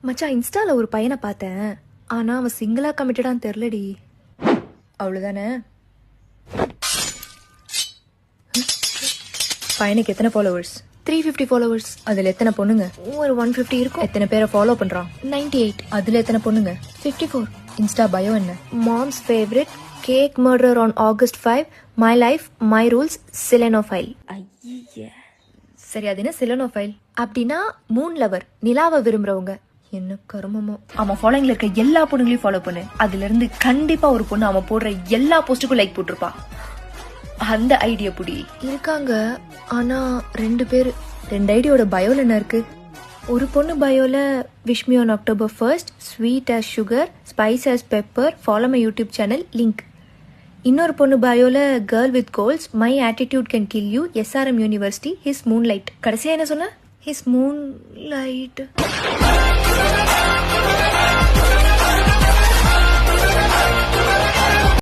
மச்சான் இன்ஸ்டால ஒரு பையனை பார்த்தேன். ஆனா அவன் சிங்கிளா கமிட்டடான்னு தெரியலடி. அவ்வளவுதானே? பையனுக்கு எத்தனை ஃபாலோவர்ஸ்? 350 ஃபாலோவர்ஸ். அதுல எத்தனை பொண்ணுங்க? ஒரு 150 இருக்கும். எத்தனை பேரை ஃபாலோ பண்றான்? 98. அதுல எத்தனை பொண்ணுங்க? 54. இன்ஸ்டா பயோ என்ன? Moms favourite, cake murder on August 5, my life my rules, selenophile. ஐய, சரி அது என்ன சிலனோஃபைல்? அப்படின்னா மூன் லவர், நிலாவை விரும்புறவங்க. என்ன கருமமோ. அவன் ஃபாலோயிங்ல இருக்க எல்லா பொண்ணுங்களையும் ஃபாலோ பண்ணு. அதுல இருந்து கண்டிப்பா ஒரு பொண்ணு அவன் போடுற எல்லா போஸ்டுக்கும் லைக் போட்டிருப்பா. அந்த ஐடியா புடி. இருக்காங்க ஆனா 2 பேர். 2 ஐடியோட பயோல என்ன இருக்கு? ஒரு பொண்ணு பயோல wish me on October 1st, sweet as sugar, spice as pepper, follow my YouTube channel, link. இன்னொரு பொண்ணு பயோல girl with goals, my attitude can kill you, SRM university, his moon light. கடைசியா என்ன சொன்ன? His moon light.